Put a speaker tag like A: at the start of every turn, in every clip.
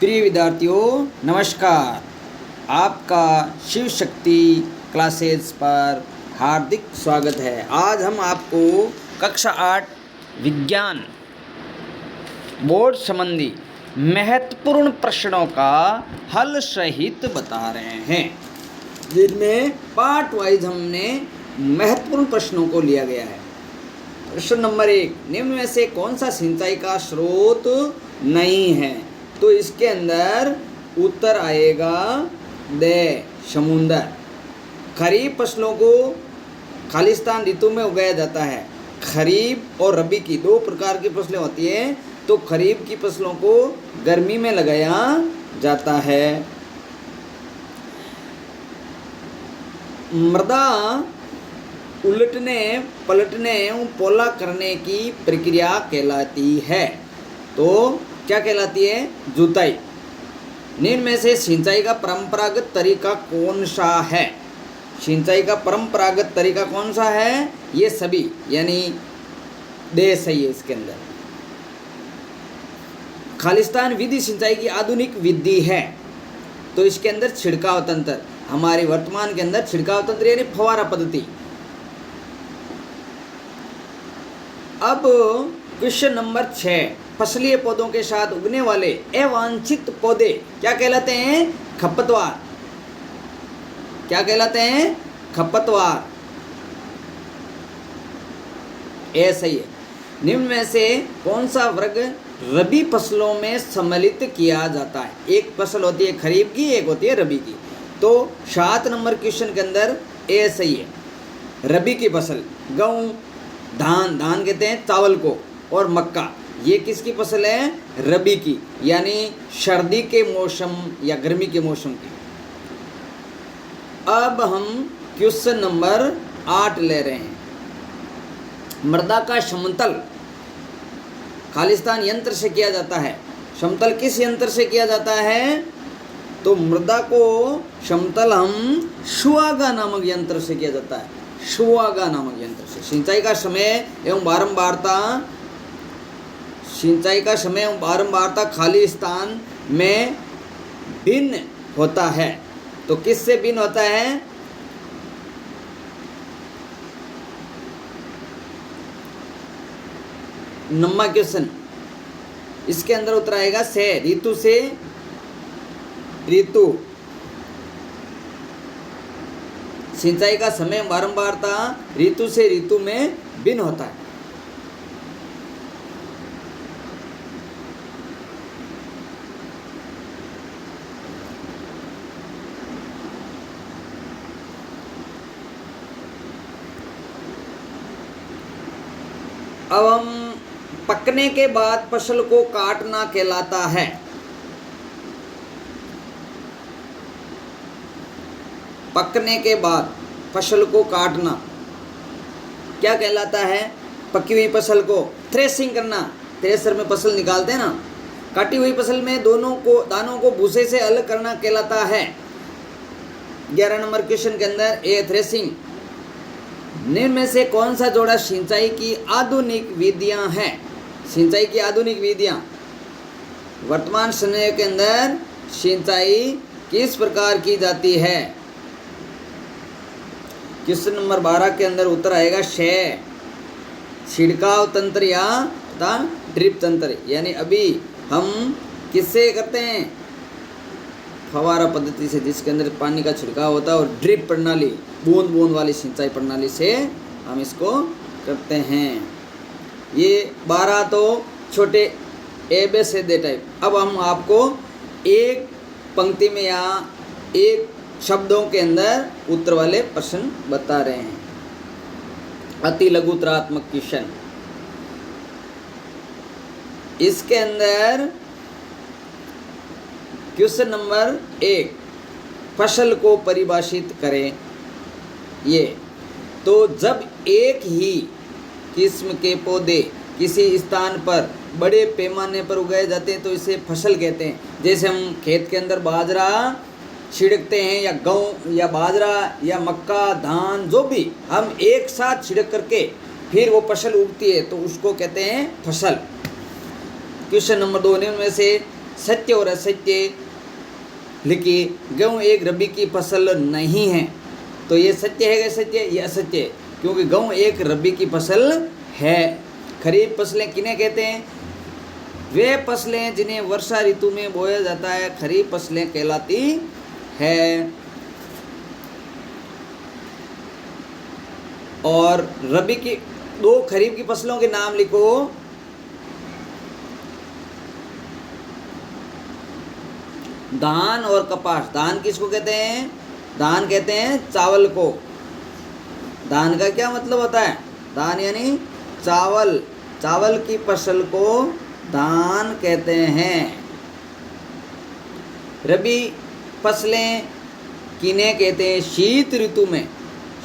A: प्रिय विद्यार्थियों नमस्कार। आपका शिव शक्ति क्लासेस पर हार्दिक स्वागत है। आज हम आपको कक्षा 8 विज्ञान बोर्ड संबंधी महत्वपूर्ण प्रश्नों का हल सहित बता रहे हैं, जिनमें पार्ट वाइज हमने महत्वपूर्ण प्रश्नों को लिया गया है। प्रश्न नंबर 1, निम्न में से कौन सा सिंचाई का स्रोत नहीं है? तो इसके अंदर उत्तर आएगा समुद्र। खरीफ फसलों को खालिस्तान ऋतु में उगाया जाता है। खरीफ और रबी की दो प्रकार की फसलें होती हैं, तो खरीफ की फसलों को गर्मी में लगाया जाता है। मृदा उलटने पलटने एवं पोला करने की प्रक्रिया कहलाती है। तो क्या कहलाती है? जुताई। निम्न में से सिंचाई का परंपरागत तरीका कौन सा है? सिंचाई का परंपरागत तरीका कौन सा है? ये सभी यानी सही है। इसके अंदर खालिस्तान विधि सिंचाई की आधुनिक विधि है, तो इसके अंदर छिड़काव तंत्र, हमारे वर्तमान के अंदर छिड़काव तंत्र यानी फव्वारा पद्धति। अब क्वेश्चन नंबर 6, फसलीय पौधों के साथ उगने वाले अवांछित पौधे क्या कहलाते हैं? खरपतवार। क्या कहलाते हैं? खरपतवार। सही है। निम्न में से कौन सा वर्ग रबी फसलों में सम्मिलित किया जाता है? एक फसल होती है खरीफ की, एक होती है रबी की। तो 7 नंबर क्वेश्चन के अंदर सही है। रबी की फसल गेहूं, धान कहते हैं चावल को, और मक्का, ये किसकी फसल है? रबी की, यानी सर्दी के मौसम या गर्मी के मौसम की। अब हम क्वेश्चन नंबर 8 ले रहे हैं। मृदा का समतल खालिस्तान यंत्र से किया जाता है। समतल किस यंत्र से किया जाता है? तो मृदा को समतल हम सुहागा नामक यंत्र से किया जाता है। सुहागा नामक यंत्र से। सिंचाई का समय एवं बारंबारता खालिस्तान में भिन्न होता है। तो किससे भिन्न होता है? नम्मा क्वेश्चन, इसके अंदर उत्तर आएगा से, ऋतु से ऋतु। सिंचाई का समय बारंबारता ऋतु से ऋतु में भिन्न होता है। अब हम पकने के बाद फसल को काटना कहलाता है। पकने के बाद फसल को काटना क्या कहलाता है? पकी हुई फसल को थ्रेसिंग करना, थ्रेसर में फसल निकालते हैं ना। काटी हुई फसल में दानों को भूसे से अलग करना कहलाता है। 11 नंबर क्वेश्चन के अंदर थ्रेसिंग। निम्न में से कौन सा जोड़ा सिंचाई की आधुनिक विधियां हैं? सिंचाई की आधुनिक विधियां। वर्तमान समय के अंदर सिंचाई किस प्रकार की जाती है? क्वेश्चन नंबर 12 के अंदर उत्तर आएगा छिड़काव तंत्र या ड्रिप तंत्र। यानी अभी हम किससे करते हैं? फव्वारा पद्धति से, जिसके अंदर पानी का छिड़काव होता है, और ड्रिप प्रणाली, बूंद बूंद वाली सिंचाई प्रणाली से हम इसको करते हैं। ये 12 तो छोटे ABCD टाइप। अब हम आपको एक पंक्ति में या एक शब्दों के अंदर उत्तर वाले प्रश्न बता रहे हैं। अति लघुतरात्मक क्वेश्चन। इसके अंदर क्वेश्चन नंबर 1, फसल को परिभाषित करें। ये तो जब एक ही किस्म के पौधे किसी स्थान पर बड़े पैमाने पर उगाए जाते हैं तो इसे फसल कहते हैं। जैसे हम खेत के अंदर बाजरा छिड़कते हैं, या गेहूँ या बाजरा या मक्का, धान, जो भी हम एक साथ छिड़क करके फिर वो फसल उगती है तो उसको कहते हैं फसल। क्वेश्चन नंबर 2, में से सत्य और असत्य लिखिए। गेहूँ एक रबी की फसल नहीं है, तो ये सत्य है कि सत्य, ये असत्य है, क्योंकि गेहूँ एक रबी की फसल है। खरीफ फसलें किन्हें कहते हैं? वे फसलें जिन्हें वर्षा ऋतु में बोया जाता है खरीफ फसलें कहलाती है। और रबी की दो खरीफ की फसलों के नाम लिखो। धान और कपास। धान किसको कहते हैं? धान कहते हैं चावल को। धान का क्या मतलब होता है? धान यानी चावल। चावल की फसल को धान कहते हैं। रबी फसलें किन्हें कहते हैं? शीत ऋतु में,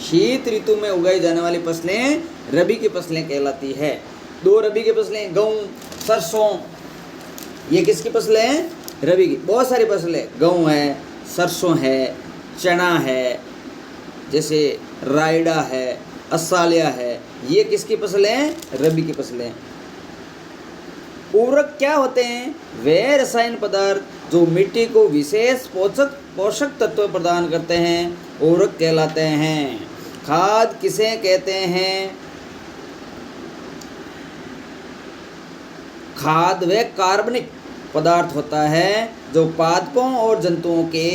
A: शीत ऋतु में उगाई जाने वाली फसलें रबी की फसलें कहलाती है। दो रबी की फसलें, गेहूँ, सरसों, ये किसकी फसलें हैं? रबी की। बहुत सारी फसलें, गेहूँ है, सरसों है, चना है, जैसे रायडा है, असालिया है, ये किसकी फसलें हैं? रबी की फसलें। उर्वरक क्या होते हैं? वे रसायन पदार्थ जो मिट्टी को विशेष पोषक तत्व प्रदान करते हैं उर्वरक कहलाते हैं। खाद किसे कहते हैं? खाद व कार्बनिक पदार्थ होता है जो पादपों और जंतुओं के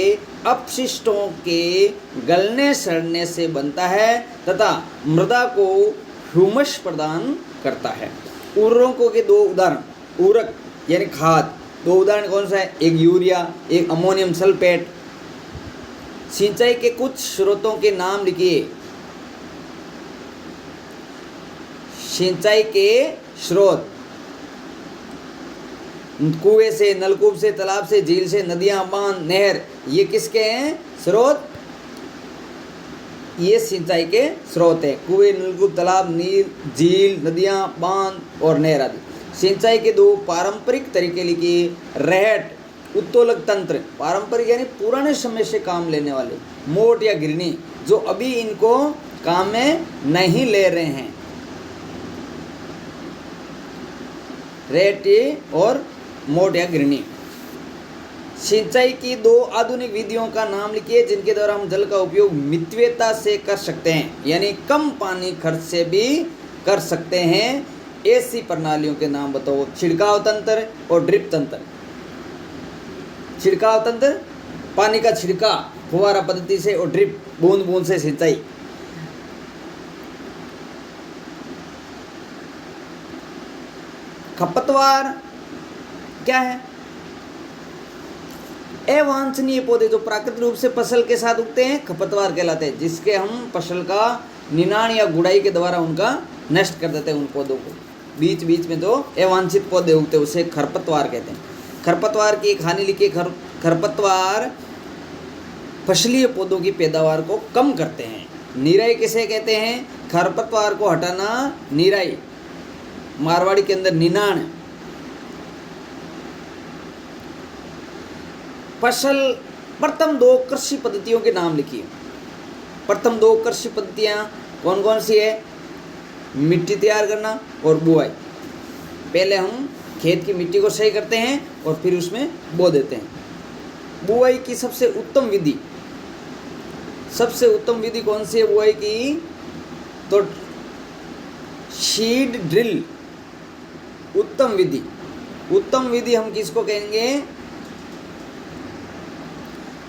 A: अपशिष्टों के गलने सड़ने से बनता है तथा मृदा को ह्यूमस प्रदान करता है। उर्वरकों के दो उदाहरण, उर्वरक यानी खाद, दो उदाहरण कौन सा है? एक यूरिया, एक अमोनियम सल्फेट। सिंचाई के कुछ स्रोतों के नाम लिखिए। सिंचाई के स्रोत, कुएं से, नलकूप से, तालाब से, झील से, नदियां, बांध, नहर, ये किसके हैं? स्रोत। ये सिंचाई के स्रोत है। कुएं, नलकूप, तालाब, नीर, झील, नदियां, बांध और नहर आदि। सिंचाई के दो पारंपरिक तरीके लिखिए। रहट, उत्तोलक तंत्र, पारंपरिक यानी पुराने समय से काम लेने वाले। मोट या गिरनी, जो अभी इनको काम में नहीं ले रहे हैं। रहट और मोट या गिरनी। सिंचाई की दो आधुनिक विधियों का नाम लिखिए जिनके द्वारा हम जल का उपयोग मितव्ययता से कर सकते हैं, यानी कम पानी खर्च से भी कर सकते हैं। ऐसी प्रणालियों के नाम बताओ। छिड़काव तंत्र और ड्रिप तंत्र। छिड़काव तंत्र, पानी का छिड़काव फुहारा पद्धति से, और ड्रिप, बूंद बूंद से सिंचाई। खपतवार क्या है? अवांछनीय पौधे जो प्राकृतिक रूप से फसल के साथ उगते हैं खपतवार कहलाते हैं, जिसके हम फसल का निनाण या गुड़ाई के द्वारा उनका नष्ट कर देते हैं। उन पौधों को बीच बीच में जो अवांछित पौधे उगते हैं उसे खरपतवार कहते हैं। खरपतवार की एक हानि लिखिए। खरपतवार फसलीय पौधों की पैदावार को कम करते हैं। निराई किसे कहते हैं? खरपतवार को हटाना निराई, मारवाड़ी के अंदर निनाण। फसल, प्रथम दो कृषि पद्धतियों के नाम लिखिए। प्रथम दो कृषि पद्धतियाँ कौन कौन सी है? मिट्टी तैयार करना और बुआई। पहले हम खेत की मिट्टी को सही करते हैं और फिर उसमें बो देते हैं। बुआई की सबसे उत्तम विधि, सबसे उत्तम विधि कौन सी है बुआई की? तो सीड ड्रिल उत्तम विधि। उत्तम विधि हम किसको कहेंगे?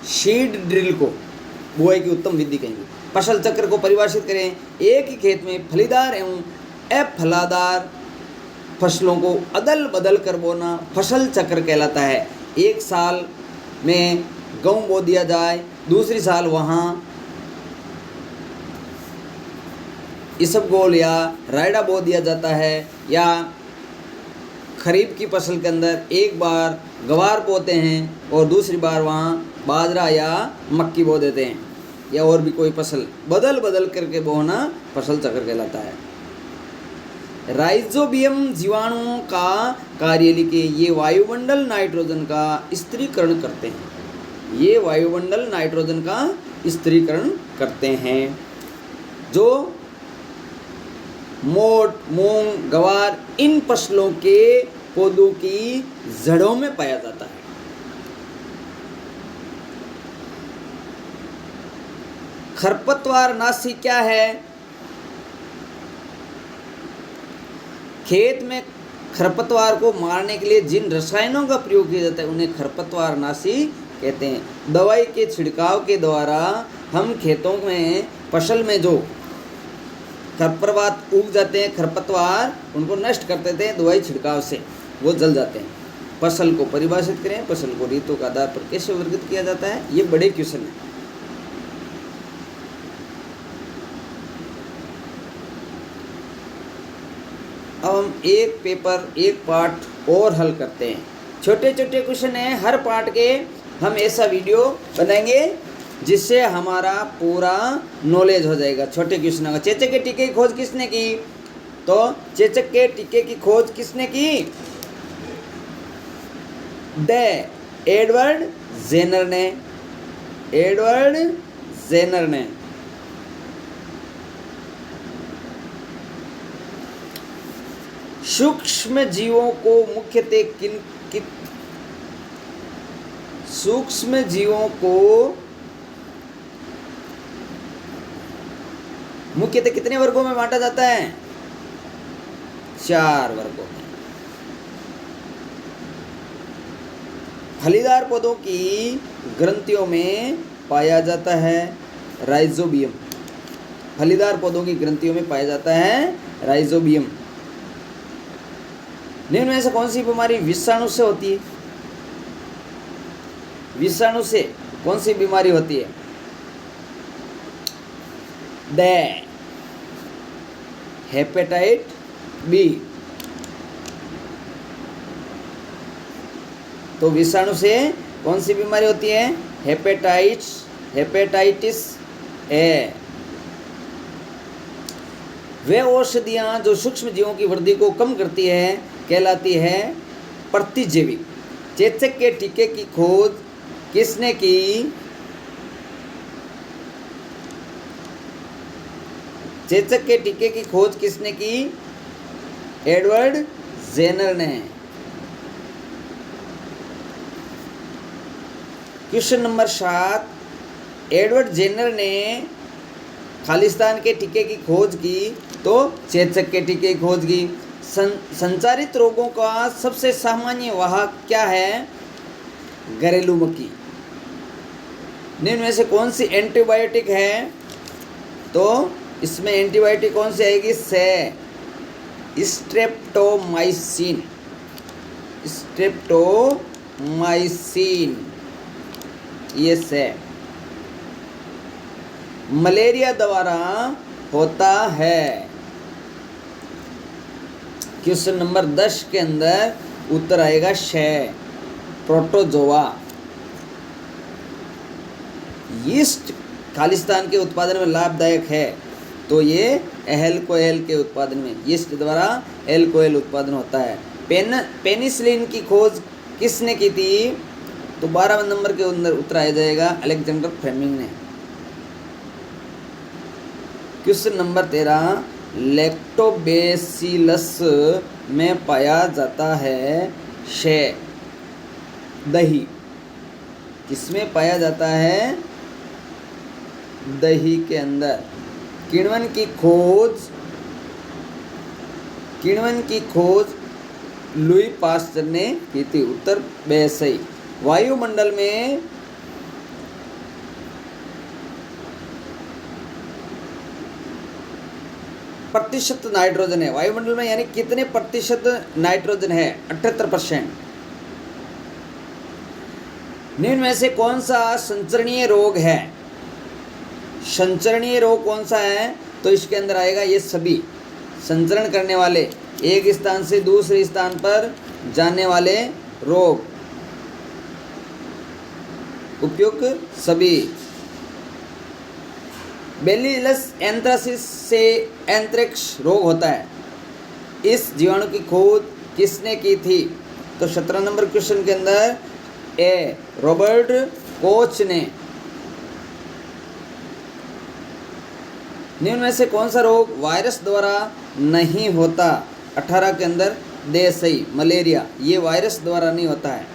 A: सीड ड्रिल को बुआई की उत्तम विधि कहेंगे। फसल चक्र को परिभाषित करें। एक ही खेत में फलीदार एवं अफलादार फसलों को अदल बदल कर बोना फसल चक्र कहलाता है। एक साल में गेहूं बो दिया जाए, दूसरी साल वहाँ इसबगोल या रायडा बो दिया जाता है, या खरीफ की फसल के अंदर एक बार गवार बोते हैं और दूसरी बार वहाँ बाजरा या मक्की बो देते हैं, या और भी कोई फसल बदल बदल करके बोना फसल चक्र कहलाता है। राइजोबियम जीवाणुओं का कार्य लिखिए। ये वायुमंडल नाइट्रोजन का स्थिरीकरण करते हैं। ये वायुमंडल नाइट्रोजन का स्थिरीकरण करते हैं, जो मोट, मूंग, गवार इन फसलों के पौधों की जड़ों में पाया जाता है। खरपतवार नाशी क्या है? खेत में खरपतवार को मारने के लिए जिन रसायनों का प्रयोग किया जाता है उन्हें खरपतवार नाशी कहते हैं। दवाई के छिड़काव के द्वारा हम खेतों में फसल में जो खरपतवार उग जाते हैं, खरपतवार उनको नष्ट कर देते हैं दवाई छिड़काव से, वो जल जाते हैं। फसल को परिभाषित करें, फसल को ऋतु के आधार पर कैसे वर्गीकृत किया जाता है? ये बड़े क्वेश्चन है। अब हम एक पेपर एक पार्ट और हल करते हैं। छोटे छोटे क्वेश्चन हैं, हर पार्ट के हम ऐसा वीडियो बनाएंगे जिससे हमारा पूरा नॉलेज हो जाएगा। छोटे क्वेश्चन का चेचक के टीके की खोज किसने की? तो चेचक के टीके की खोज किसने की? एडवर्ड जेनर ने। एडवर्ड जेनर ने। सूक्ष्म जीवों को मुख्यतः सूक्ष्म जीवों को मुख्यतः कितने वर्गों में बांटा जाता है? 4 वर्गों में। फलीदार पौधों की ग्रंथियों में पाया जाता है राइजोबियम। फलीदार पौधों की ग्रंथियों में पाया जाता है राइजोबियम। निम्न में से कौन सी बीमारी विषाणु से होती है? विषाणु से कौन सी बीमारी होती है? Hepatitis B. तो विषाणु से कौन सी बीमारी होती है? Hepatitis A. वे औषधियां जो सूक्ष्म जीवों की वृद्धि को कम करती है कहलाती है प्रतिजैविक। चेचक के टीके की खोज किसने की? चेचक के टीके की खोज किसने की? एडवर्ड जेनर ने। क्वेश्चन नंबर 7, एडवर्ड जेनर ने खालिस्तान के टीके की खोज की तो चेचक के टीके की खोज की। संचारित रोगों का सबसे सामान्य वाहक क्या है? घरेलू मक्खी। निम्न में से कौन सी एंटीबायोटिक है? तो इसमें एंटीबायोटिक कौन सी आएगी? स्ट्रेप्टोमाइसिन। स्ट्रेप्टोमाइसिन ये से मलेरिया द्वारा होता है। क्वेश्चन नंबर 10 के अंदर उत्तर आएगा प्रोटोजोआ। यीस्ट खालिस्तान के उत्पादन में लाभदायक है तो ये एल्कोहल के उत्पादन में, यीस्ट द्वारा एल्कोहल उत्पादन होता है। पेनिसिलिन की खोज किसने की थी? तो 12 नंबर के अंदर उत्तर आ जाएगा अलेक्जेंडर फ्लेमिंग ने। क्वेश्चन नंबर 13, लैक्टोबैसिलस में पाया जाता है दही। किसमें पाया जाता है? दही के अंदर। किण्वन की खोज लुई पास्चर ने की थी। उत्तर बे सही। वायुमंडल में प्रतिशत नाइट्रोजन है? वायुमंडल में यानी कितने प्रतिशत नाइट्रोजन है? 78%। निम्न में से कौन सा संचरणीय रोग है? संचरणीय रोग कौन सा है? तो इसके अंदर आएगा ये सभी संचरण करने वाले, एक स्थान से दूसरे स्थान पर जाने वाले रोग, उपयुक्त सभी। बेसिलस एंथ्रासिस से एंथ्रेक्स रोग होता है। इस जीवाणु की खोज किसने की थी? तो 17 नंबर क्वेश्चन के अंदर रॉबर्ट कोच ने। निम्न में से कौन सा रोग वायरस द्वारा नहीं होता? 18 के अंदर दे सही। मलेरिया ये वायरस द्वारा नहीं होता है।